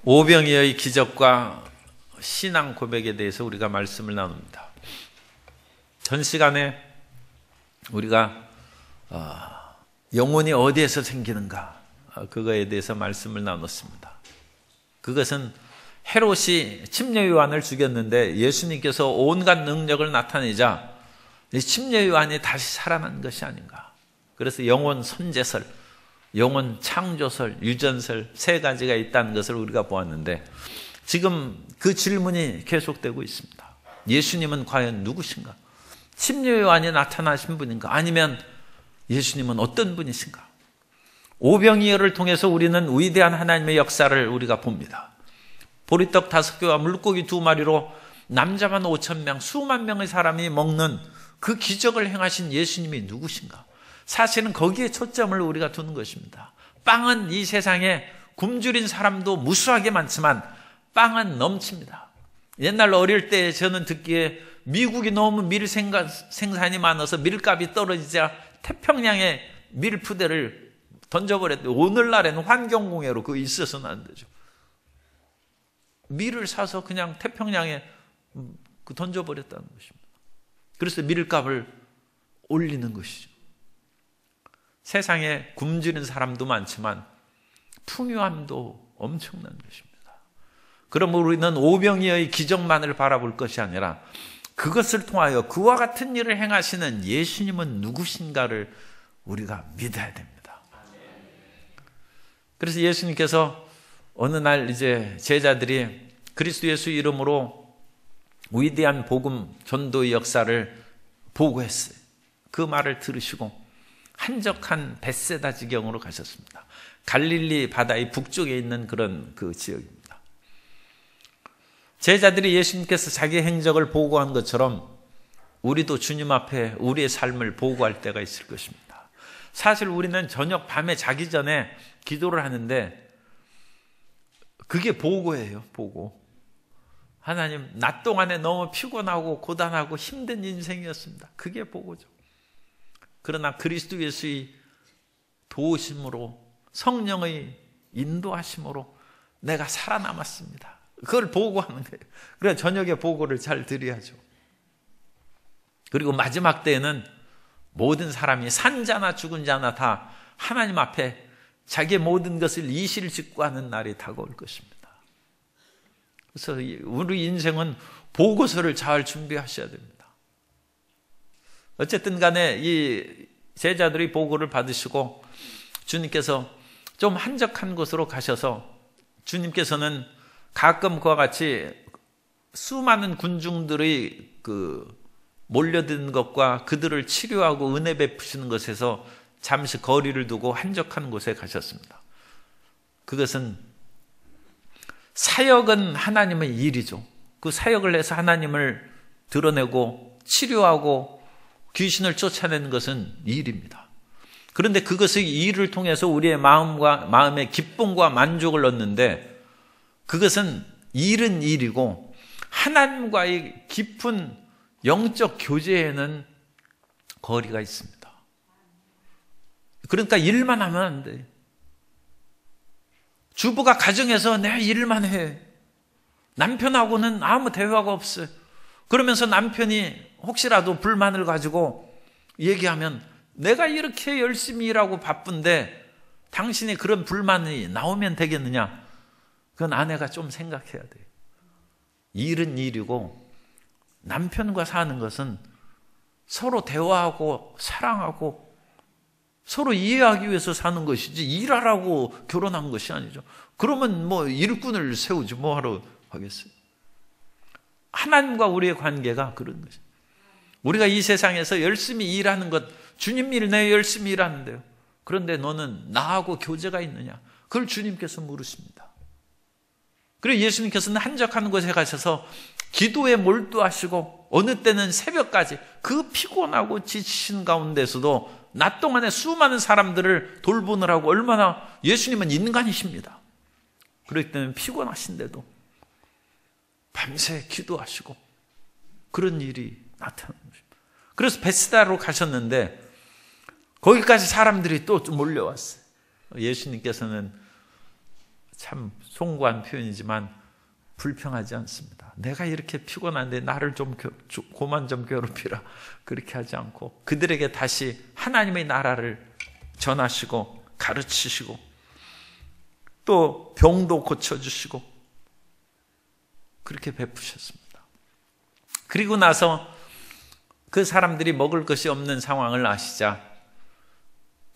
오병이어의 기적과 신앙 고백에 대해서 우리가 말씀을 나눕니다. 전 시간에 우리가 영혼이 어디에서 생기는가 그거에 대해서 말씀을 나눴습니다. 그것은 헤롯이 침례 요한을 죽였는데 예수님께서 온갖 능력을 나타내자 침례 요한이 다시 살아난 것이 아닌가. 그래서 영혼 선제설, 영혼 창조설, 유전설 세 가지가 있다는 것을 우리가 보았는데 지금 그 질문이 계속되고 있습니다. 예수님은 과연 누구신가? 침례 요한이 나타나신 분인가? 아니면 예수님은 어떤 분이신가? 오병이어를 통해서 우리는 위대한 하나님의 역사를 우리가 봅니다. 보리떡 5개와 물고기 2마리로 남자만 5,000명, 수만 명의 사람이 먹는 그 기적을 행하신 예수님이 누구신가? 사실은 거기에 초점을 우리가 두는 것입니다. 빵은 이 세상에 굶주린 사람도 무수하게 많지만 빵은 넘칩니다. 옛날 어릴 때 저는 듣기에 미국이 너무 밀 생산이 많아서 밀값이 떨어지자 태평양에 밀푸대를 던져버렸대요. 오늘날에는 환경공해로 그거 있어서는 안 되죠. 밀을 사서 그냥 태평양에 던져버렸다는 것입니다. 그래서 밀값을 올리는 것이죠. 세상에 굶주린 사람도 많지만 풍요함도 엄청난 것입니다. 그러므로 우리는 오병이어의 기적만을 바라볼 것이 아니라 그것을 통하여 그와 같은 일을 행하시는 예수님은 누구신가를 우리가 믿어야 됩니다. 그래서 예수님께서 어느 날 이제 제자들이 그리스도 예수 이름으로 위대한 복음 전도의 역사를 보고했어요. 그 말을 들으시고 한적한 벳세다 지경으로 가셨습니다. 갈릴리 바다의 북쪽에 있는 그런 그 지역입니다. 제자들이 예수님께서 자기 행적을 보고한 것처럼 우리도 주님 앞에 우리의 삶을 보고할 때가 있을 것입니다. 사실 우리는 저녁 밤에 자기 전에 기도를 하는데 그게 보고예요. 보고. 하나님, 낮 동안에 너무 피곤하고 고단하고 힘든 인생이었습니다. 그게 보고죠. 그러나 그리스도 예수의 도우심으로 성령의 인도하심으로 내가 살아남았습니다. 그걸 보고하는 거예요. 그래서 저녁에 보고를 잘 드려야죠. 그리고 마지막 때에는 모든 사람이 산자나 죽은 자나 다 하나님 앞에 자기의 모든 것을 이실직고 하는 날이 다가올 것입니다. 그래서 우리 인생은 보고서를 잘 준비하셔야 됩니다. 어쨌든 간에 이 제자들이 보고를 받으시고 주님께서 좀 한적한 곳으로 가셔서 주님께서는 가끔 그와 같이 수많은 군중들의 몰려드는 것과 그들을 치료하고 은혜 베푸시는 것에서 잠시 거리를 두고 한적한 곳에 가셨습니다. 그것은 사역은 하나님의 일이죠. 그 사역을 해서 하나님을 드러내고 치료하고 귀신을 쫓아내는 것은 일입니다. 그런데 그것의 일을 통해서 우리의 마음의 기쁨과 만족을 얻는데 그것은 일은 일이고 하나님과의 깊은 영적 교제에는 거리가 있습니다. 그러니까 일만 하면 안 돼요. 주부가 가정에서 내 일만 해. 남편하고는 아무 대화가 없어요. 그러면서 남편이 혹시라도 불만을 가지고 얘기하면 내가 이렇게 열심히 일하고 바쁜데 당신이 그런 불만이 나오면 되겠느냐? 그건 아내가 좀 생각해야 돼요. 일은 일이고 남편과 사는 것은 서로 대화하고 사랑하고 서로 이해하기 위해서 사는 것이지 일하라고 결혼한 것이 아니죠. 그러면 뭐 일꾼을 세우지 뭐하러 하겠어요. 하나님과 우리의 관계가 그런 것이죠. 우리가 이 세상에서 열심히 일하는 것, 주님 일 내가 열심히 일하는데요. 그런데 너는 나하고 교제가 있느냐? 그걸 주님께서 물으십니다. 그리고 예수님께서는 한적한 곳에 가셔서 기도에 몰두하시고 어느 때는 새벽까지 그 피곤하고 지치신 가운데서도 낮 동안에 수많은 사람들을 돌보느라고 얼마나 예수님은 인간이십니다. 그렇기 때문에 피곤하신데도 밤새 기도하시고 그런 일이 나타나는 것입니다. 그래서 벳스다로 가셨는데 거기까지 사람들이 또 몰려왔어요. 예수님께서는 참 송구한 표현이지만 불평하지 않습니다. 내가 이렇게 피곤한데 나를 좀 고만 좀 괴롭히라. 그렇게 하지 않고 그들에게 다시 하나님의 나라를 전하시고 가르치시고 또 병도 고쳐주시고 그렇게 베푸셨습니다. 그리고 나서 그 사람들이 먹을 것이 없는 상황을 아시자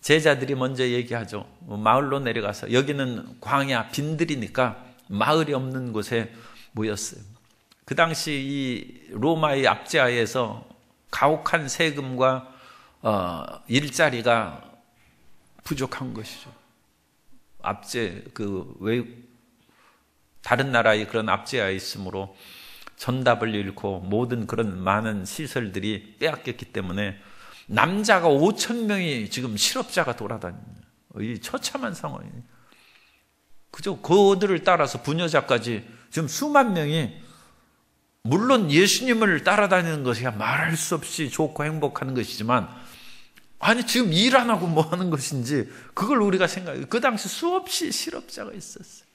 제자들이 먼저 얘기하죠. 마을로 내려가서 여기는 광야 빈들이니까 마을이 없는 곳에 모였어요. 그 당시 이 로마의 압제하에서 가혹한 세금과 일자리가 부족한 것이죠. 다른 나라의 그런 압제하에 있으므로 전답을 잃고 모든 그런 많은 시설들이 빼앗겼기 때문에 남자가 5,000명이 지금 실업자가 돌아다닙니다. 이 처참한 상황이에요. 그죠? 그들을 따라서 부녀자까지 지금 수만 명이 물론 예수님을 따라다니는 것이 말할 수 없이 좋고 행복한 것이지만 아니 지금 일 안 하고 뭐 하는 것인지 그걸 우리가 생각해요. 그 당시 수없이 실업자가 있었어요.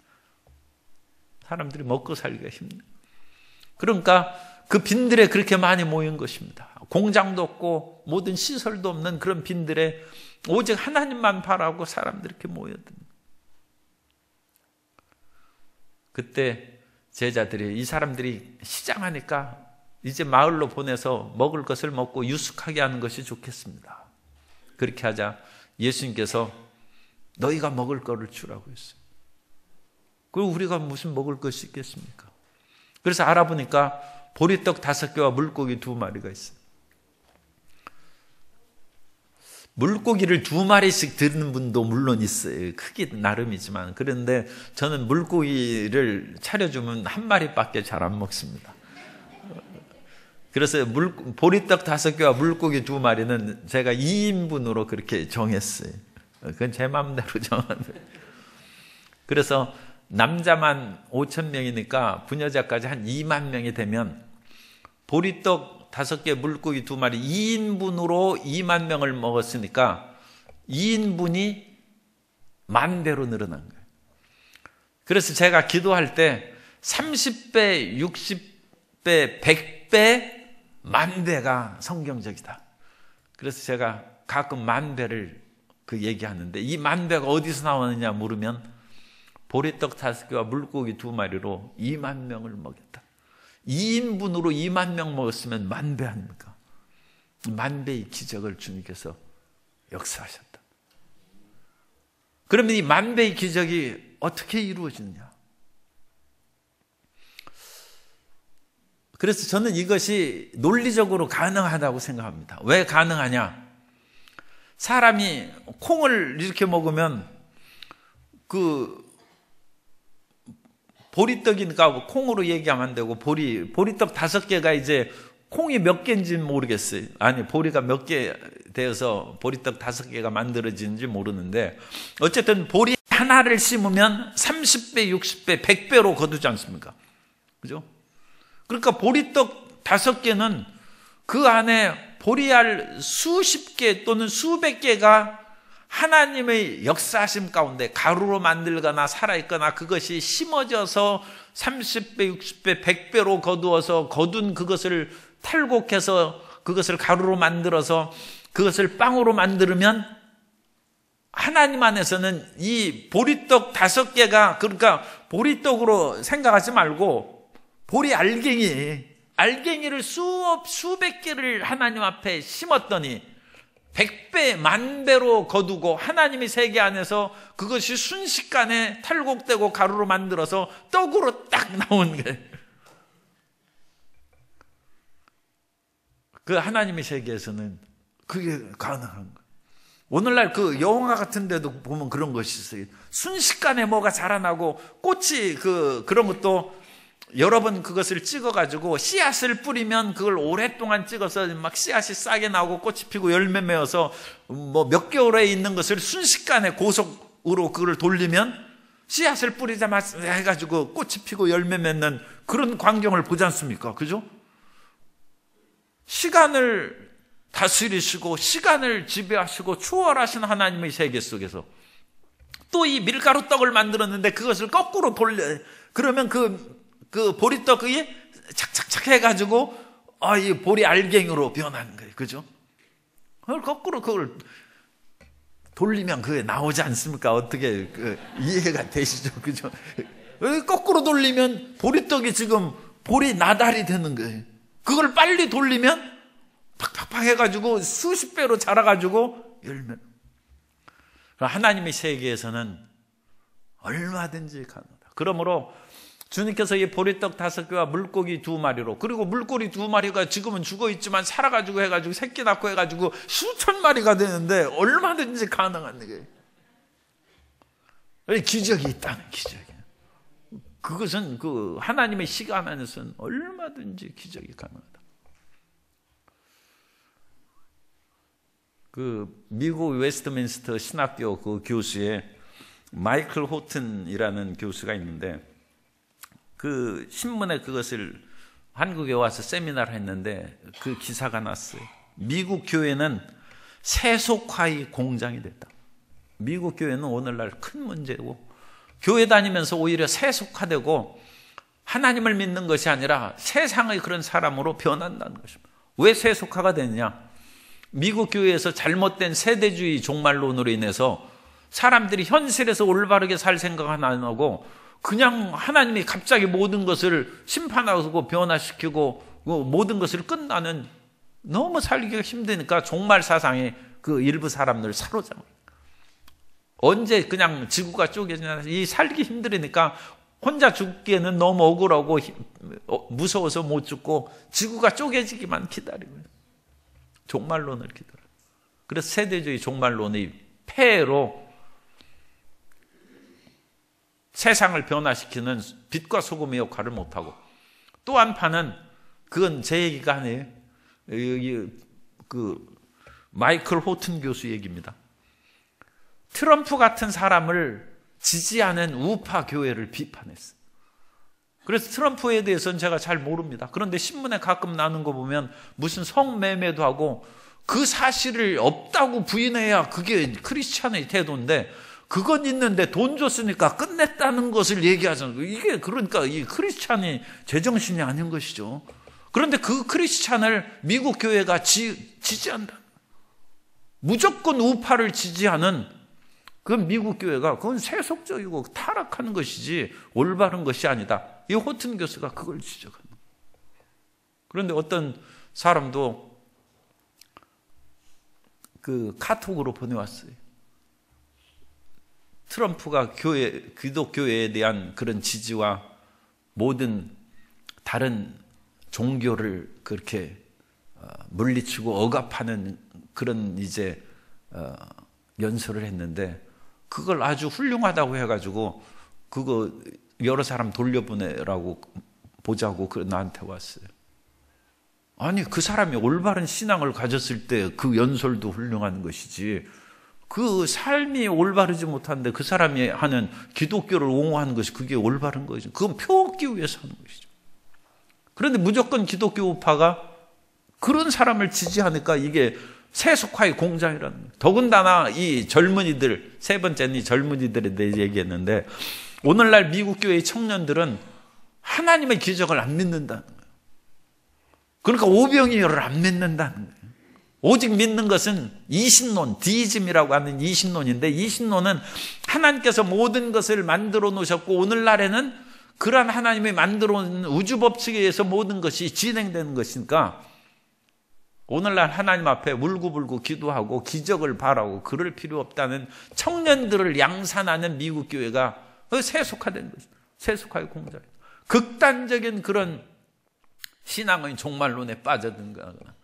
사람들이 먹고 살기가 힘들어요. 그러니까 그 빈들에 그렇게 많이 모인 것입니다. 공장도 없고 모든 시설도 없는 그런 빈들에 오직 하나님만 바라고 사람들이 이렇게 모여듭니다. 그때 제자들이 이 사람들이 시장하니까 이제 마을로 보내서 먹을 것을 먹고 유숙하게 하는 것이 좋겠습니다. 그렇게 하자 예수님께서 너희가 먹을 거를 주라고 했어요. 그리고 우리가 무슨 먹을 것이 있겠습니까? 그래서 알아보니까 보리떡 5개와 물고기 2마리가 있어요. 물고기를 2마리씩 드는 분도 물론 있어요. 크기 나름이지만. 그런데 저는 물고기를 차려주면 1마리밖에 잘 안 먹습니다. 그래서 보리떡 5개와 물고기 2마리는 제가 2인분으로 그렇게 정했어요. 그건 제 마음대로 정한 거예요. 그래서 남자만 5,000명이니까 부녀자까지 한 2만 명이 되면 보리떡 5개, 물고기 2마리 2인분으로 2만 명을 먹었으니까 2인분이 10,000배로 늘어난 거예요. 그래서 제가 기도할 때 30배, 60배, 100배, 10,000배가 성경적이다. 그래서 제가 가끔 10,000배를 얘기하는데 이 10,000배가 어디서 나오느냐 물으면 보리떡 5개와 물고기 2마리로 2만 명을 먹였다. 2인분으로 2만 명 먹었으면 10,000배 아닙니까? 10,000배의 기적을 주님께서 역사하셨다. 그러면 이 10,000배의 기적이 어떻게 이루어지느냐? 그래서 저는 이것이 논리적으로 가능하다고 생각합니다. 왜 가능하냐? 사람이 콩을 이렇게 먹으면 보리떡이니까 콩으로 얘기하면 안 되고 보리떡 5개가 이제 콩이 몇 개인지는 모르겠어요. 아니 보리가 몇 개 되어서 보리떡 5개가 만들어지는지 모르는데 어쨌든 보리 하나를 심으면 30배, 60배, 100배로 거두지 않습니까? 그죠? 그러니까 보리떡 5개는 그 안에 보리알 수십 개 또는 수백 개가 하나님의 역사하심 가운데 가루로 만들거나 살아있거나 그것이 심어져서 30배, 60배, 100배로 거두어서 거둔 그것을 탈곡해서 그것을 가루로 만들어서 그것을 빵으로 만들면 하나님 안에서는 이 보리떡 5개가 그러니까 보리떡으로 생각하지 말고 보리 알갱이를 수백 개를 하나님 앞에 심었더니 100배, 10,000배로 거두고 하나님의 세계 안에서 그것이 순식간에 탈곡되고 가루로 만들어서 떡으로 딱 나온 거예요. 그 하나님의 세계에서는 그게 가능한 거예요. 오늘날 그 영화 같은 데도 보면 그런 것이 있어요. 순식간에 뭐가 자라나고 꽃이 그런 것도 여러 번 그것을 찍어가지고 씨앗을 뿌리면 그걸 오랫동안 찍어서 막 씨앗이 싸게 나오고 꽃이 피고 열매 맺어서 뭐 몇 개월에 있는 것을 순식간에 고속으로 그걸 돌리면 씨앗을 뿌리자마자 해가지고 꽃이 피고 열매 맺는 그런 광경을 보지 않습니까? 그죠? 시간을 다스리시고 시간을 지배하시고 초월하신 하나님의 세계 속에서 또 이 밀가루 떡을 만들었는데 그것을 거꾸로 돌려. 그러면 그 보리떡이 착착착 해가지고 이 보리 알갱이로 변하는 거예요. 그죠? 그걸 거꾸로 그걸 돌리면 그게 나오지 않습니까? 어떻게 이해가 되시죠? 그죠? 거꾸로 돌리면 보리떡이 지금 보리 나달이 되는 거예요. 그걸 빨리 돌리면 팍팍팍 해가지고 수십 배로 자라가지고 열면. 하나님의 세계에서는 얼마든지 가능하다. 그러므로 주님께서 이 보리떡 5개와 물고기 2마리로, 그리고 물고기 2마리가 지금은 죽어있지만 살아가지고 해가지고 새끼 낳고 해가지고 수천 마리가 되는데 얼마든지 가능한 거예요. 기적이 있다는 기적이에요. 그것은 그 하나님의 시간 안에서는 얼마든지 기적이 가능하다. 그 미국 웨스트민스터 신학교 그 교수의 마이클 호튼이라는 교수가 있는데, 그 신문에 그것을 한국에 와서 세미나를 했는데 그 기사가 났어요. 미국 교회는 세속화의 공장이 됐다. 미국 교회는 오늘날 큰 문제고, 교회 다니면서 오히려 세속화되고 하나님을 믿는 것이 아니라 세상의 그런 사람으로 변한다는 것입니다. 왜 세속화가 되느냐? 미국 교회에서 잘못된 세대주의 종말론으로 인해서 사람들이 현실에서 올바르게 살 생각은 안 하고 그냥 하나님이 갑자기 모든 것을 심판하고 변화시키고 모든 것을 끝나는, 너무 살기가 힘드니까 종말 사상에 그 일부 사람들을 사로잡아요. 언제 그냥 지구가 쪼개지냐, 이 살기 힘들으니까 혼자 죽기에는 너무 억울하고 무서워서 못 죽고 지구가 쪼개지기만 기다리고 종말론을 기다려요. 그래서 세대주의 종말론의 폐해로 세상을 변화시키는 빛과 소금의 역할을 못하고, 또 한 판은, 그건 제 얘기가 아니에요. 그 마이클 호튼 교수 얘기입니다. 트럼프 같은 사람을 지지하는 우파 교회를 비판했어요. 그래서 트럼프에 대해서는 제가 잘 모릅니다. 그런데 신문에 가끔 나는 거 보면 무슨 성매매도 하고 그 사실을 없다고 부인해야 그게 크리스찬의 태도인데, 그건 있는데 돈 줬으니까 끝냈다는 것을 얘기하잖아요. 이게 그러니까 이 크리스찬이 제정신이 아닌 것이죠. 그런데 그 크리스찬을 미국 교회가 지지한다. 무조건 우파를 지지하는 그 미국 교회가, 그건 세속적이고 타락하는 것이지 올바른 것이 아니다. 이 호튼 교수가 그걸 지적합니다. 그런데 어떤 사람도 그 카톡으로 보내왔어요. 트럼프가 기독교회에 대한 그런 지지와 모든 다른 종교를 그렇게 물리치고 억압하는 그런 이제 연설을 했는데, 그걸 아주 훌륭하다고 해가지고 그거 여러 사람 돌려보내라고 보자고 나한테 왔어요. 아니, 그 사람이 올바른 신앙을 가졌을 때 그 연설도 훌륭한 것이지, 그 삶이 올바르지 못한데 그 사람이 하는 기독교를 옹호하는 것이 그게 올바른 거죠. 그건 표얻기 위해서 하는 것이죠. 그런데 무조건 기독교 우파가 그런 사람을 지지하니까 이게 세속화의 공장이라는 거예요. 더군다나 이 젊은이들, 세 번째는 이 젊은이들에 대해 얘기했는데, 오늘날 미국 교회의 청년들은 하나님의 기적을 안 믿는다는 거예요. 그러니까 오병이어를 안 믿는다는 거예요. 오직 믿는 것은 이신론, 디이즘이라고 하는 이신론인데, 이신론은 하나님께서 모든 것을 만들어 놓으셨고 오늘날에는 그러한 하나님이 만들어 놓은 우주 법칙에 의해서 모든 것이 진행되는 것이니까 오늘날 하나님 앞에 울고불고 기도하고 기적을 바라고 그럴 필요 없다는 청년들을 양산하는 미국 교회가 세속화된 것이다. 세속화의 공작. 극단적인 그런 신앙의 종말론에 빠져든거나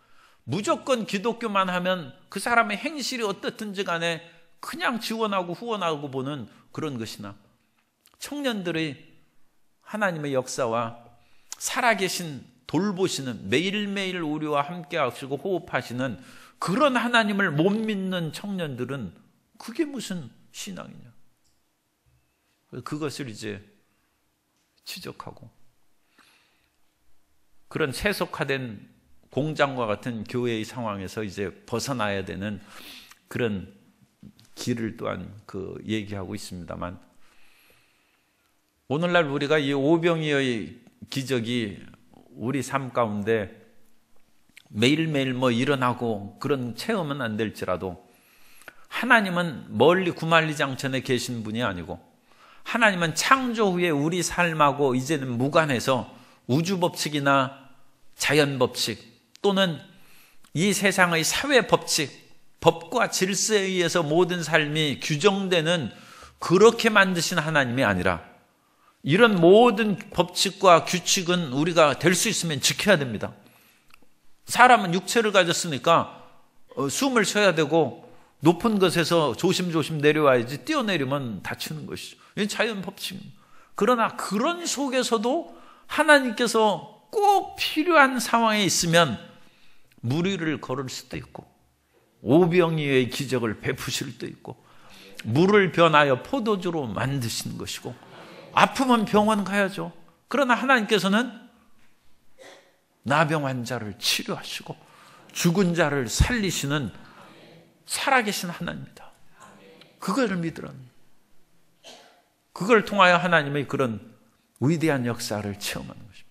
무조건 기독교만 하면 그 사람의 행실이 어떻든지 간에 그냥 지원하고 후원하고 보는 그런 것이나, 청년들의 하나님의 역사와 살아계신 돌보시는, 매일매일 우리와 함께 하시고 호흡하시는 그런 하나님을 못 믿는 청년들은 그게 무슨 신앙이냐. 그것을 이제 지적하고, 그런 세속화된 공장과 같은 교회의 상황에서 이제 벗어나야 되는 그런 길을 또한 얘기하고 있습니다만, 오늘날 우리가 이 오병이어의 기적이 우리 삶 가운데 매일매일 일어나고 그런 체험은 안 될지라도, 하나님은 멀리 구만리장천에 계신 분이 아니고, 하나님은 창조 후에 우리 삶하고 이제는 무관해서 우주 법칙이나 자연 법칙 또는 이 세상의 사회 법칙, 법과 질서에 의해서 모든 삶이 규정되는 그렇게 만드신 하나님이 아니라, 이런 모든 법칙과 규칙은 우리가 될 수 있으면 지켜야 됩니다. 사람은 육체를 가졌으니까 숨을 쉬어야 되고 높은 것에서 조심조심 내려와야지 뛰어내리면 다치는 것이죠. 이건 자연 법칙입니다. 그러나 그런 속에서도 하나님께서 꼭 필요한 상황에 있으면 무리를 걸을 수도 있고, 오병이어의 기적을 베푸실 수도 있고, 물을 변하여 포도주로 만드시는 것이고, 아프면 병원 가야죠. 그러나 하나님께서는 나병 환자를 치료하시고 죽은 자를 살리시는 살아계신 하나님입니다. 그걸 믿으라는, 그걸 통하여 하나님의 그런 위대한 역사를 체험하는 것입니다.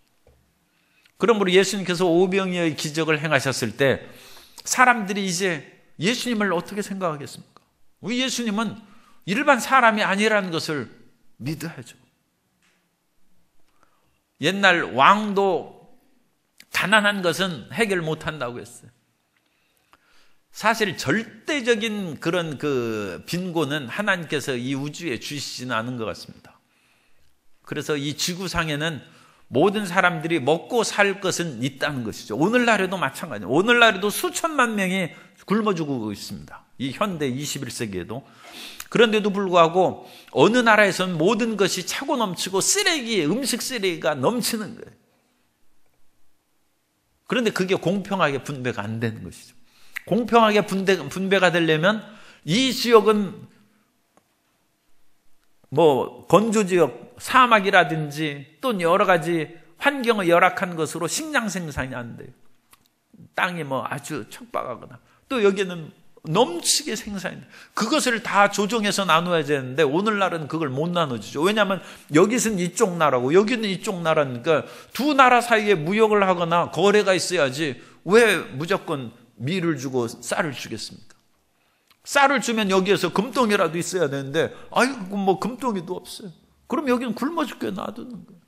그러므로 예수님께서 오병이어의 기적을 행하셨을 때 사람들이 이제 예수님을 어떻게 생각하겠습니까? 우리 예수님은 일반 사람이 아니라는 것을 믿어야죠. 옛날 왕도 가난한 것은 해결 못한다고 했어요. 사실 절대적인 그런 빈곤은 하나님께서 이 우주에 주시지는 않은 것 같습니다. 그래서 이 지구상에는 모든 사람들이 먹고 살 것은 있다는 것이죠. 오늘날에도 마찬가지예요. 오늘날에도 수천만 명이 굶어 죽고 있습니다. 이 현대 21세기에도. 그런데도 불구하고 어느 나라에서는 모든 것이 차고 넘치고 음식 쓰레기가 넘치는 거예요. 그런데 그게 공평하게 분배가 안 되는 것이죠. 공평하게 분배가 되려면 이 지역은 건조지역, 사막이라든지 또 여러 가지 환경의 열악한 것으로 식량 생산이 안 돼요. 땅이 아주 척박하거나, 또 여기는 넘치게 생산이 돼요. 그것을 다 조정해서 나눠야 되는데 오늘날은 그걸 못 나눠주죠. 왜냐하면 여기는 이쪽 나라고 여기는 이쪽 나라니까 두 나라 사이에 무역을 하거나 거래가 있어야지 왜 무조건 밀을 주고 쌀을 주겠습니까? 쌀을 주면 여기에서 금덩이라도 있어야 되는데 금덩이도 없어요. 그럼 여기는 굶어 죽게 놔두는 거예요.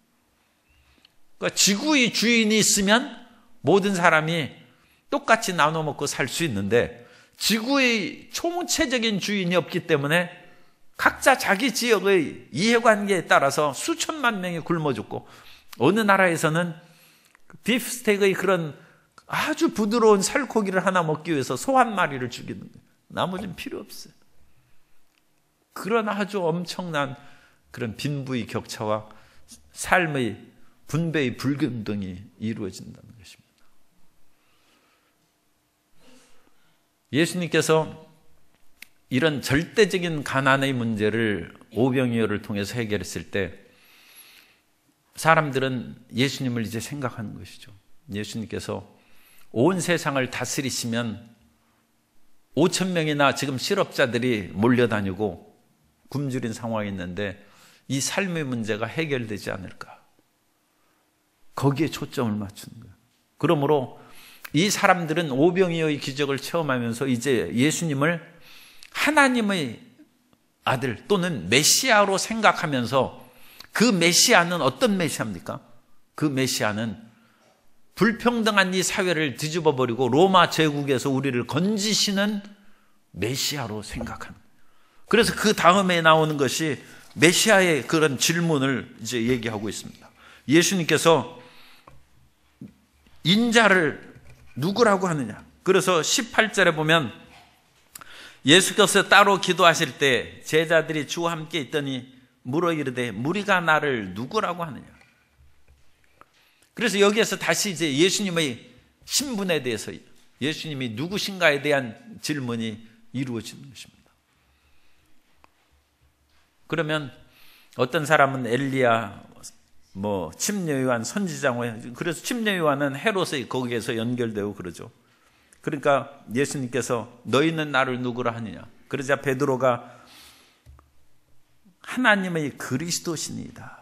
그러니까 지구의 주인이 있으면 모든 사람이 똑같이 나눠 먹고 살 수 있는데, 지구의 총체적인 주인이 없기 때문에 각자 자기 지역의 이해관계에 따라서 수천만 명이 굶어 죽고, 어느 나라에서는 비프스텍의 그런 아주 부드러운 살코기를 하나 먹기 위해서 소 한 마리를 죽이는 거예요. 나머지는 필요 없어요. 그런 아주 엄청난 그런 빈부의 격차와 삶의 분배의 불균등이 이루어진다는 것입니다. 예수님께서 이런 절대적인 가난의 문제를 오병이어를 통해서 해결했을 때 사람들은 예수님을 이제 생각하는 것이죠. 예수님께서 온 세상을 다스리시면 5,000명이나 지금 실업자들이 몰려다니고 굶주린 상황이 있는데 이 삶의 문제가 해결되지 않을까? 거기에 초점을 맞추는 거예요. 그러므로 이 사람들은 오병이어의 기적을 체험하면서 이제 예수님을 하나님의 아들 또는 메시아로 생각하면서, 그 메시아는 어떤 메시아입니까? 그 메시아는 불평등한 이 사회를 뒤집어버리고 로마 제국에서 우리를 건지시는 메시아로 생각하는 거예요. 그래서 그 다음에 나오는 것이 메시아의 그런 질문을 이제 얘기하고 있습니다. 예수님께서 인자를 누구라고 하느냐? 그래서 18절에 보면 예수께서 따로 기도하실 때 제자들이 주와 함께 있더니 물어 이르되 무리가 나를 누구라고 하느냐? 그래서 여기에서 다시 이제 예수님의 신분에 대해서, 예수님이 누구신가에 대한 질문이 이루어지는 것입니다. 그러면 어떤 사람은 엘리야, 침례 요한, 선지자고, 그래서 침례 요한은 헤롯의 거기에서 연결되고 그러죠. 그러니까 예수님께서 너희는 나를 누구라 하느냐? 그러자 베드로가 하나님의 그리스도시니이다.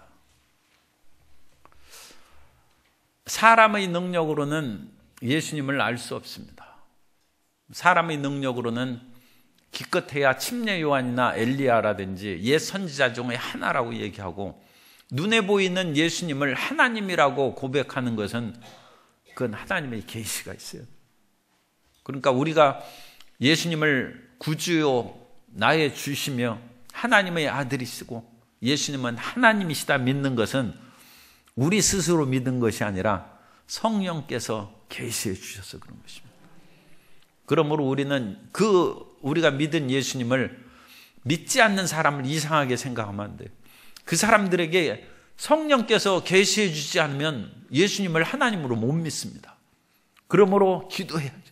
사람의 능력으로는 예수님을 알 수 없습니다. 사람의 능력으로는 기껏해야 침례 요한이나 엘리야라든지 옛 선지자 중에 하나라고 얘기하고 눈에 보이는 예수님을 하나님이라고 고백하는 것은 그건 하나님의 계시가 있어요. 그러니까 우리가 예수님을 구주요 나의 주시며 하나님의 아들이시고 예수님은 하나님이시다 믿는 것은 우리 스스로 믿은 것이 아니라 성령께서 계시해 주셔서 그런 것입니다. 그러므로 우리는 우리가 믿은 예수님을 믿지 않는 사람을 이상하게 생각하면 안 돼요. 그 사람들에게 성령께서 계시해 주지 않으면 예수님을 하나님으로 못 믿습니다. 그러므로 기도해야죠.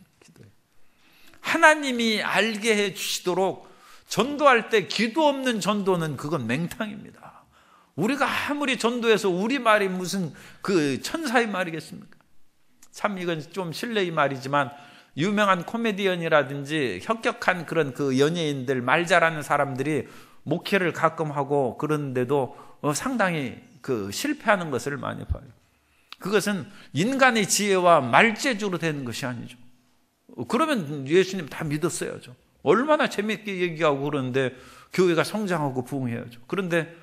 하나님이 알게 해 주시도록 전도할 때 기도 없는 전도는 그건 맹탕입니다. 우리가 아무리 전도해서 우리 말이 무슨 그 천사의 말이겠습니까? 참 이건 좀 실례의 말이지만 유명한 코미디언이라든지 혁혁한 그런 그 연예인들 말 잘하는 사람들이 목회를 가끔 하고 그러는데도 상당히 그 실패하는 것을 많이 봐요. 그것은 인간의 지혜와 말재주로 되는 것이 아니죠. 그러면 예수님 다 믿었어야죠. 얼마나 재밌게 얘기하고 그러는데 교회가 성장하고 부흥해야죠. 그런데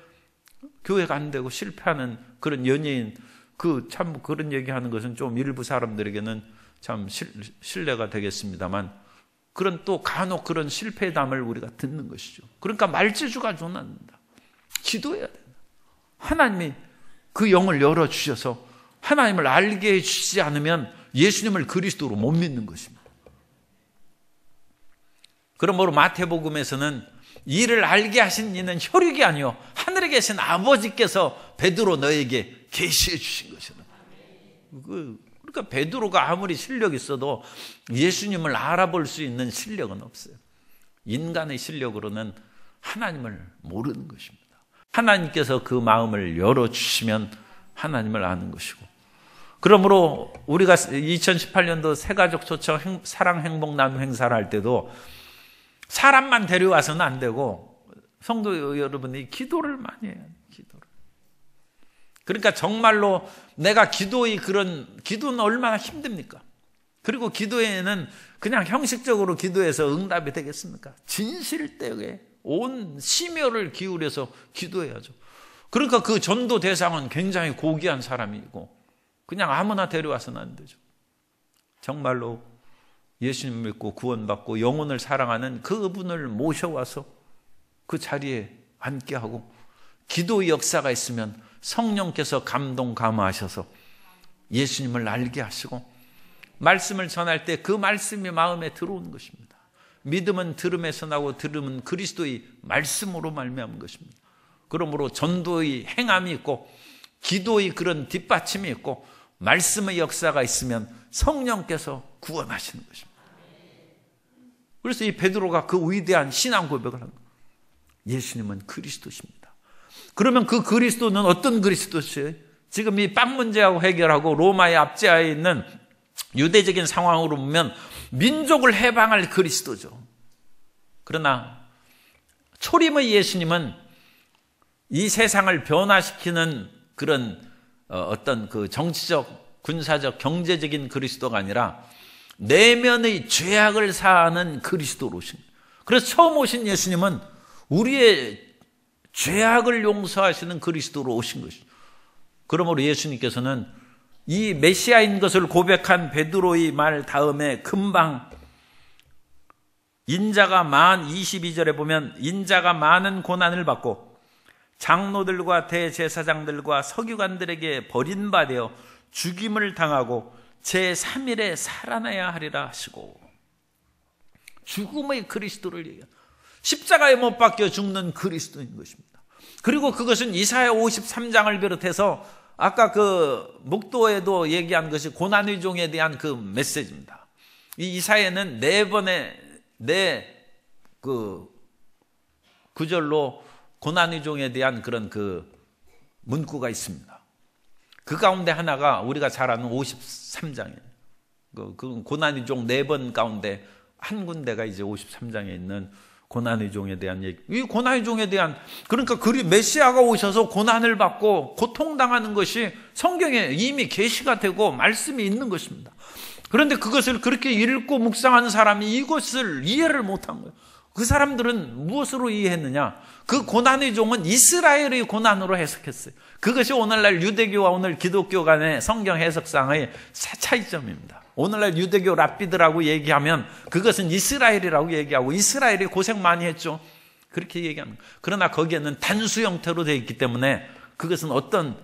교회가 안 되고 실패하는 그런 연예인, 참 그런 얘기하는 것은 좀 일부 사람들에게는 참 신뢰가 되겠습니다만 그런 또 간혹 그런 실패담을 우리가 듣는 것이죠. 그러니까 말재주가 존난다. 기도해야 된다. 하나님이 그 영을 열어주셔서 하나님을 알게 해주시지 않으면 예수님을 그리스도로 못 믿는 것입니다. 그러므로 마태복음에서는 이를 알게 하신 이는 혈육이 아니요 하늘에 계신 아버지께서 베드로 너에게 계시해 주신 것이다. 그러니까 베드로가 아무리 실력이 있어도 예수님을 알아볼 수 있는 실력은 없어요. 인간의 실력으로는 하나님을 모르는 것입니다. 하나님께서 그 마음을 열어주시면 하나님을 아는 것이고, 그러므로 우리가 2018년도 새가족 초청 사랑 행복 나눔 행사를 할 때도 사람만 데려와서는 안 되고 성도 여러분이 기도를 많이 해야 해요. 기도를. 그러니까 정말로 내가 기도는 얼마나 힘듭니까? 그리고 기도에는 그냥 형식적으로 기도해서 응답이 되겠습니까? 진실되게 온 심혈을 기울여서 기도해야죠. 그러니까 그 전도 대상은 굉장히 고귀한 사람이고 그냥 아무나 데려와서는 안 되죠. 정말로 예수님 믿고 구원받고 영혼을 사랑하는 그분을 모셔와서 그 자리에 앉게 하고 기도의 역사가 있으면 성령께서 감동 감화하셔서 예수님을 알게 하시고 말씀을 전할 때 그 말씀이 마음에 들어오는 것입니다. 믿음은 들음에서 나고 들음은 그리스도의 말씀으로 말미암은 것입니다. 그러므로 전도의 행함이 있고 기도의 그런 뒷받침이 있고 말씀의 역사가 있으면 성령께서 구원하시는 것입니다. 그래서 이 베드로가 그 위대한 신앙 고백을 한 거예요. 예수님은 그리스도십니다. 그러면 그 그리스도는 어떤 그리스도시에요? 지금 이 빵 문제하고 해결하고 로마의 압제하에 있는 유대적인 상황으로 보면 민족을 해방할 그리스도죠. 그러나 초림의 예수님은 이 세상을 변화시키는 그런 어떤 그 정치적, 군사적, 경제적인 그리스도가 아니라 내면의 죄악을 사하는 그리스도로 오신 거예요. 그래서 처음 오신 예수님은 우리의 죄악을 용서하시는 그리스도로 오신 것이죠. 그러므로 예수님께서는 이 메시아인 것을 고백한 베드로의 말 다음에 금방 인자가 22절에 보면 인자가 많은 고난을 받고 장로들과 대제사장들과 서기관들에게 버림받아 죽임을 당하고 제3일에 살아나야 하리라 하시고, 죽음의 그리스도를 얘기합니다. 십자가에 못 박혀 죽는 그리스도인 것입니다. 그리고 그것은 이사야 53장을 비롯해서 아까 그 목도에도 얘기한 것이 고난의 종에 대한 그 메시지입니다. 이 이사야는 4번의 그 구절로 고난의 종에 대한 그런 그 문구가 있습니다. 그 가운데 하나가 우리가 잘 아는 53장이에요. 그 고난의 종 4번 가운데 한 군데가 이제 53장에 있는 고난의 종에 대한 얘기. 이 고난의 종에 대한, 그러니까 메시아가 오셔서 고난을 받고 고통당하는 것이 성경에 이미 계시가 되고 말씀이 있는 것입니다. 그런데 그것을 그렇게 읽고 묵상하는 사람이 이것을 이해를 못한 거예요. 그 사람들은 무엇으로 이해했느냐? 그 고난의 종은 이스라엘의 고난으로 해석했어요. 그것이 오늘날 유대교와 오늘 기독교 간의 성경 해석상의 차이점입니다. 오늘날 유대교 랍비들하고 얘기하면 그것은 이스라엘이라고 얘기하고, 이스라엘이 고생 많이 했죠, 그렇게 얘기합니다. 그러나 거기에는 단수 형태로 되어 있기 때문에 그것은 어떤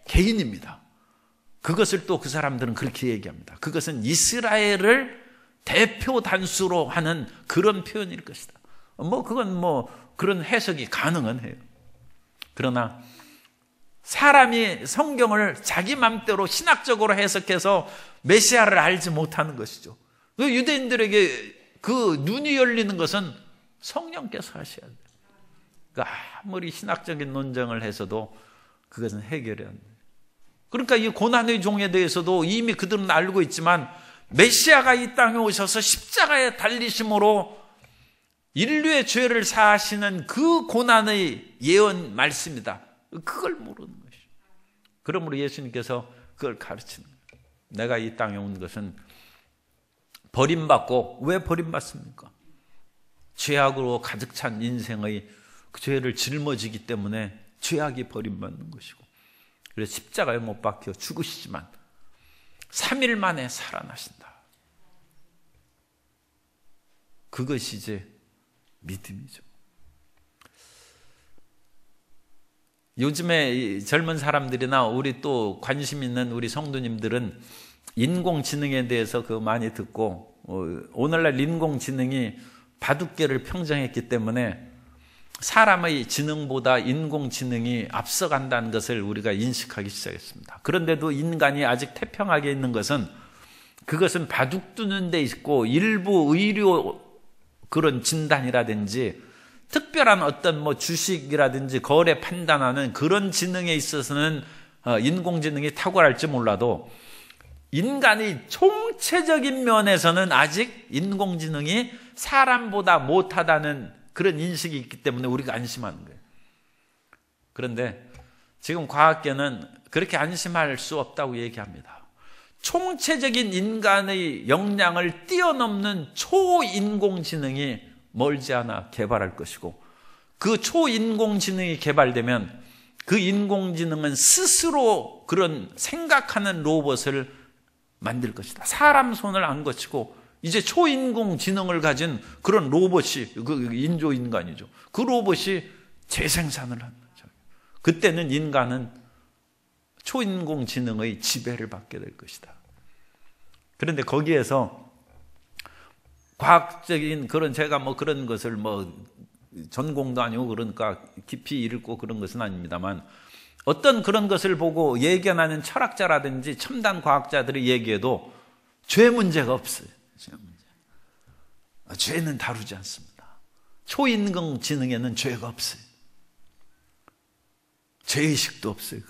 개인입니다. 그것을 또 그 사람들은 그렇게 얘기합니다. 그것은 이스라엘을 대표 단수로 하는 그런 표현일 것이다. 그건 그런 해석이 가능은 해요. 그러나 사람이 성경을 자기 맘대로 신학적으로 해석해서 메시아를 알지 못하는 것이죠. 유대인들에게 그 눈이 열리는 것은 성령께서 하셔야 돼요. 그러니까 아무리 신학적인 논쟁을 해서도 그것은 해결이 안 돼요. 그러니까 이 고난의 종에 대해서도 이미 그들은 알고 있지만, 메시아가 이 땅에 오셔서 십자가에 달리심으로 인류의 죄를 사하시는 그 고난의 예언 말씀이다, 그걸 모르는 것이죠. 그러므로 예수님께서 그걸 가르치는 거예요. 내가 이 땅에 온 것은 버림받고, 왜 버림받습니까? 죄악으로 가득 찬 인생의 그 죄를 짊어지기 때문에 죄악이 버림받는 것이고, 그래서 십자가에 못 박혀 죽으시지만 3일 만에 살아나신다. 그것이 이제 믿음이죠. 요즘에 젊은 사람들이나 우리 또 관심 있는 우리 성도님들은 인공지능에 대해서 많이 듣고, 오늘날 인공지능이 바둑계를 평정했기 때문에 사람의 지능보다 인공지능이 앞서간다는 것을 우리가 인식하기 시작했습니다. 그런데도 인간이 아직 태평하게 있는 것은, 그것은 바둑 두는 데 있고 일부 의료 그런 진단이라든지 특별한 어떤 주식이라든지 거래 판단하는 그런 지능에 있어서는 인공지능이 탁월할지 몰라도, 인간의 총체적인 면에서는 아직 인공지능이 사람보다 못하다는 그런 인식이 있기 때문에 우리가 안심하는 거예요. 그런데 지금 과학계는 그렇게 안심할 수 없다고 얘기합니다. 총체적인 인간의 역량을 뛰어넘는 초인공지능이 멀지 않아 개발할 것이고, 그 초인공지능이 개발되면 그 인공지능은 스스로 그런 생각하는 로봇을 만들 것이다. 사람 손을 안 거치고 이제 초인공지능을 가진 그런 로봇이, 그 인조인간이죠, 그 로봇이 재생산을 하는 거죠. 그때는 인간은 초인공지능의 지배를 받게 될 것이다. 그런데 거기에서 과학적인 그런, 제가 그런 것을 전공도 아니고 그러니까 깊이 읽고 그런 것은 아닙니다만, 어떤 그런 것을 보고 예견하는 철학자라든지 첨단 과학자들이 얘기해도 죄 문제가 없어요. 죄는 다루지 않습니다. 초인공지능에는 죄가 없어요. 죄의식도 없어요.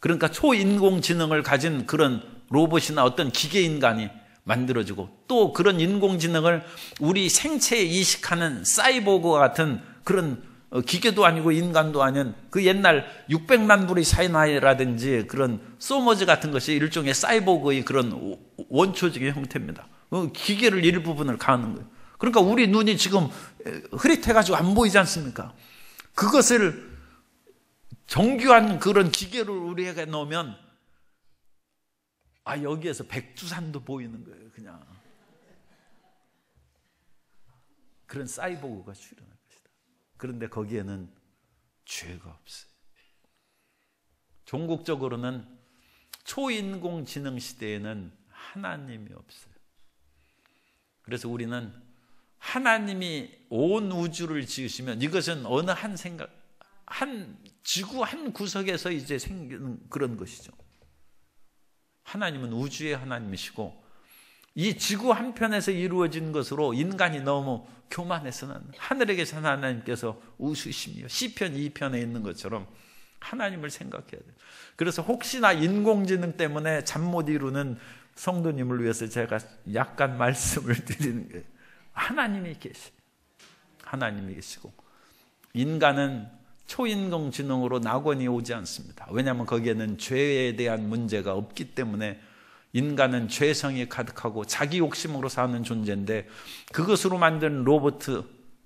그러니까 초인공지능을 가진 그런 로봇이나 어떤 기계인간이 만들어지고, 또 그런 인공지능을 우리 생체에 이식하는 사이보그 같은 그런 기계도 아니고 인간도 아닌 그 옛날 600만 불의 사나이라든지 그런 소머즈 같은 것이 일종의 사이보그의 그런 원초적인 형태입니다. 기계를 일부분을 가하는 거예요. 그러니까 우리 눈이 지금 흐릿해가지고 안 보이지 않습니까? 그것을 정교한 그런 기계를 우리에게 넣으면 여기에서 백두산도 보이는 거예요. 그냥 그런 사이보그가 출현할 것이다. 그런데 거기에는 죄가 없어요. 종국적으로는 초인공지능 시대에는 하나님이 없어요. 그래서 우리는 하나님이 온 우주를 지으시면, 이것은 어느 한 지구 한 구석에서 이제 생기는 그런 것이죠. 하나님은 우주의 하나님이시고, 이 지구 한편에서 이루어진 것으로 인간이 너무 교만해서는 하늘에 계신 하나님께서 우수심이요, 시편 2편에 있는 것처럼 하나님을 생각해야 돼요. 그래서 혹시나 인공지능 때문에 잠 못 이루는 성도님을 위해서 제가 약간 말씀을 드리는 거예요. 하나님이 계시. 하나님이 계시고, 인간은 초인공지능으로 낙원이 오지 않습니다. 왜냐하면 거기에는 죄에 대한 문제가 없기 때문에 인간은 죄성이 가득하고 자기 욕심으로 사는 존재인데, 그것으로 만든 로봇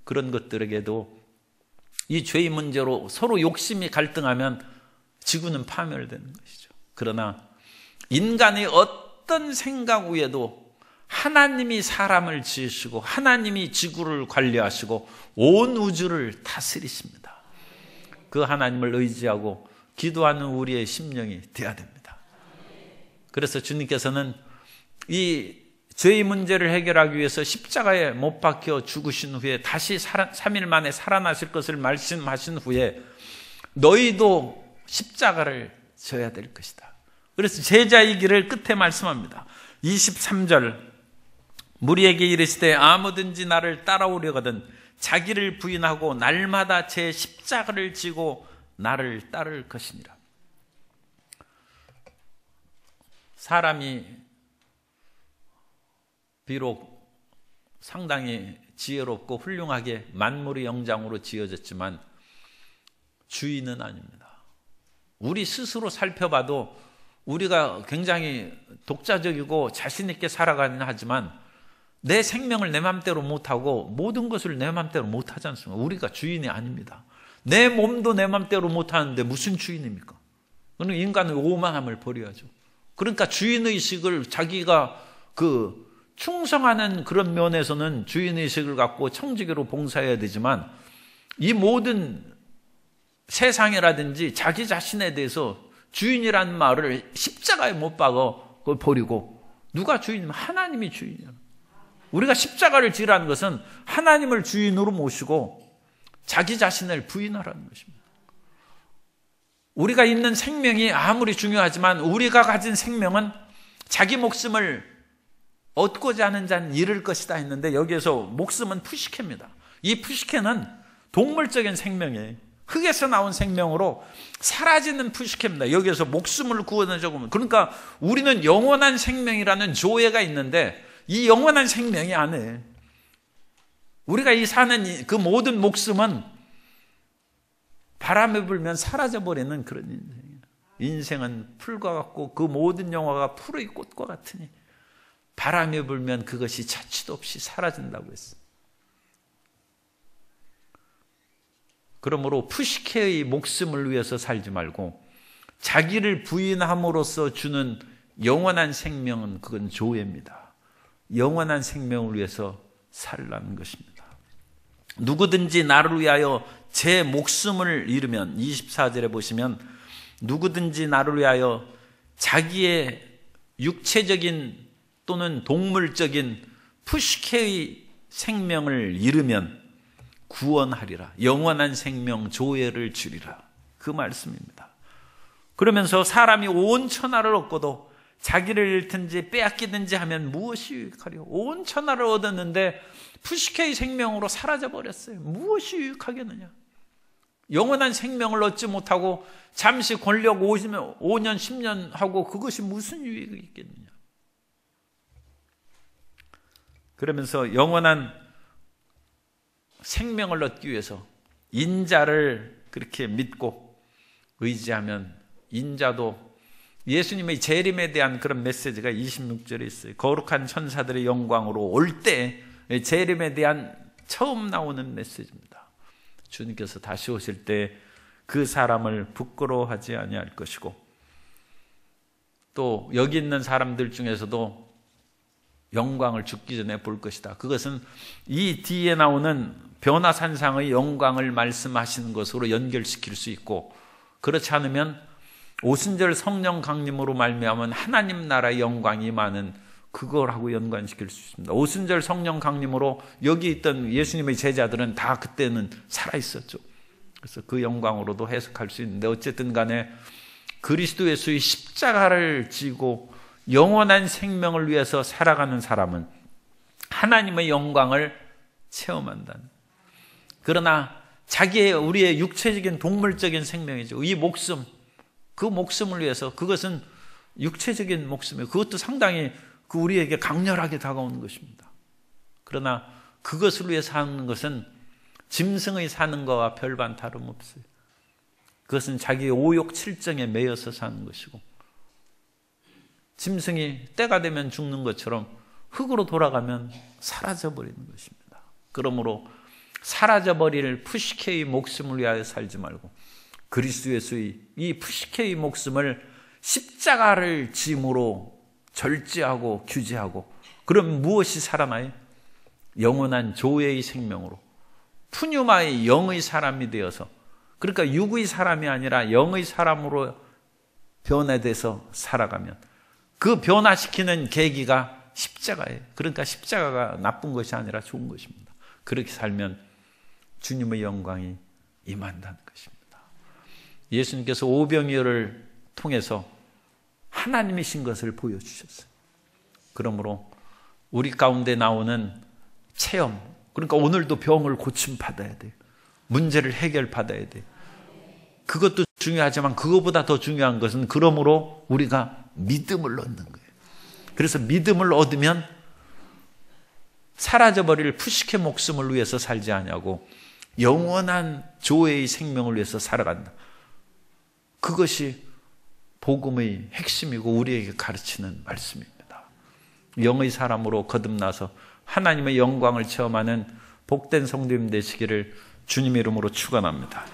그런 것들에게도 이 죄의 문제로 서로 욕심이 갈등하면 지구는 파멸되는 것이죠. 그러나 인간의 어떤 생각 위에도 하나님이 사람을 지으시고 하나님이 지구를 관리하시고 온 우주를 다스리십니다. 그 하나님을 의지하고 기도하는 우리의 심령이 되어야 됩니다. 그래서 주님께서는 이 죄의 문제를 해결하기 위해서 십자가에 못 박혀 죽으신 후에 다시 3일 만에 살아나실 것을 말씀하신 후에 너희도 십자가를 져야 될 것이다. 그래서 제자의 길을 끝에 말씀합니다. 23절, 무리에게 이르시되 아무든지 나를 따라오려거든 자기를 부인하고 날마다 제 십자가를 지고 나를 따를 것이니라. 사람이 비록 상당히 지혜롭고 훌륭하게 만물의 영장으로 지어졌지만 주인은 아닙니다. 우리 스스로 살펴봐도 우리가 굉장히 독자적이고 자신 있게 살아가긴 하지만 내 생명을 내 맘대로 못하고 모든 것을 내 맘대로 못하지 않습니까? 우리가 주인이 아닙니다. 내 몸도 내 맘대로 못하는데 무슨 주인입니까? 그는 인간의 오만함을 버려야죠. 그러니까 주인의식을 자기가 충성하는 그런 면에서는 주인의식을 갖고 청지기로 봉사해야 되지만 이 모든 세상이라든지 자기 자신에 대해서 주인이라는 말을 십자가에 못 박아 그걸 버리고 누가 주인이면 하나님이 주인이야. 우리가 십자가를 지라는 것은 하나님을 주인으로 모시고 자기 자신을 부인하라는 것입니다. 우리가 있는 생명이 아무리 중요하지만 우리가 가진 생명은 자기 목숨을 얻고자 하는 자는 잃을 것이다 했는데 여기에서 목숨은 푸시케입니다. 이 푸시케는 동물적인 생명이에요. 흙에서 나온 생명으로 사라지는 푸시케입니다. 여기에서 목숨을 구원하자고. 그러니까 우리는 영원한 생명이라는 조회가 있는데 이 영원한 생명이 안에 우리가 이 사는 그 모든 목숨은 바람에 불면 사라져버리는 그런 인생이에요. 인생은 풀과 같고 그 모든 영화가 풀의 꽃과 같으니 바람에 불면 그것이 자취도 없이 사라진다고 했어요. 그러므로 푸시케의 목숨을 위해서 살지 말고 자기를 부인함으로써 주는 영원한 생명은 그건 조회입니다. 영원한 생명을 위해서 살라는 것입니다. 누구든지 나를 위하여 제 목숨을 잃으면 24절에 보시면 누구든지 나를 위하여 자기의 육체적인 또는 동물적인 푸시케의 생명을 잃으면 구원하리라. 영원한 생명 조회를 주리라. 그 말씀입니다. 그러면서 사람이 온 천하를 얻고도 자기를 잃든지 빼앗기든지 하면 무엇이 유익하리요? 온 천하를 얻었는데 푸시케의 생명으로 사라져버렸어요. 무엇이 유익하겠느냐? 영원한 생명을 얻지 못하고 잠시 권력 5년 10년 하고 그것이 무슨 유익이 있겠느냐? 그러면서 영원한 생명을 얻기 위해서 인자를 그렇게 믿고 의지하면 인자도 예수님의 재림에 대한 그런 메시지가 26절에 있어요. 거룩한 천사들의 영광으로 올 때 재림에 대한 처음 나오는 메시지입니다. 주님께서 다시 오실 때 그 사람을 부끄러워하지 아니할 것이고 또 여기 있는 사람들 중에서도 영광을 죽기 전에 볼 것이다. 그것은 이 뒤에 나오는 변화산상의 영광을 말씀하시는 것으로 연결시킬 수 있고 그렇지 않으면 오순절 성령 강림으로 말미암은 하나님 나라의 영광이 많은 그거라고 연관시킬 수 있습니다. 오순절 성령 강림으로 여기 있던 예수님의 제자들은 다 그때는 살아있었죠. 그래서 그 영광으로도 해석할 수 있는데 어쨌든 간에 그리스도 예수의 십자가를 지고 영원한 생명을 위해서 살아가는 사람은 하나님의 영광을 체험한다는. 그러나 우리의 육체적인 동물적인 생명이죠. 이 목숨, 그 목숨을 위해서 그것은 육체적인 목숨이에요. 그것도 상당히 우리에게 강렬하게 다가오는 것입니다. 그러나 그것을 위해 사는 것은 짐승의 사는 거와 별반 다름없어요. 그것은 자기의 오욕 칠정에 매여서 사는 것이고, 짐승이 때가 되면 죽는 것처럼 흙으로 돌아가면 사라져버리는 것입니다. 그러므로 사라져버릴 푸시케의 목숨을 위하여 살지 말고 그리스도 예수의 이 푸시케의 목숨을 십자가를 짐으로 절제하고 규제하고, 그럼 무엇이 살아나요? 영원한 조회의 생명으로 푸뉴마의 영의 사람이 되어서, 그러니까 육의 사람이 아니라 영의 사람으로 변화돼서 살아가면 그 변화시키는 계기가 십자가예요. 그러니까 십자가가 나쁜 것이 아니라 좋은 것입니다. 그렇게 살면 주님의 영광이 임한다는 것입니다. 예수님께서 오병이어를 통해서 하나님이신 것을 보여주셨어요. 그러므로 우리 가운데 나오는 체험, 그러니까 오늘도 병을 고침받아야 돼요. 문제를 해결받아야 돼요. 그것도 중요하지만 그것보다 더 중요한 것은 그러므로 우리가 믿음을 얻는 거예요. 그래서 믿음을 얻으면 사라져버릴 푸시케 목숨을 위해서 살지 아니하고 영원한 조회의 생명을 위해서 살아간다. 그것이 복음의 핵심이고 우리에게 가르치는 말씀입니다. 영의 사람으로 거듭나서 하나님의 영광을 체험하는 복된 성도님 되시기를 주님의 이름으로 축원합니다.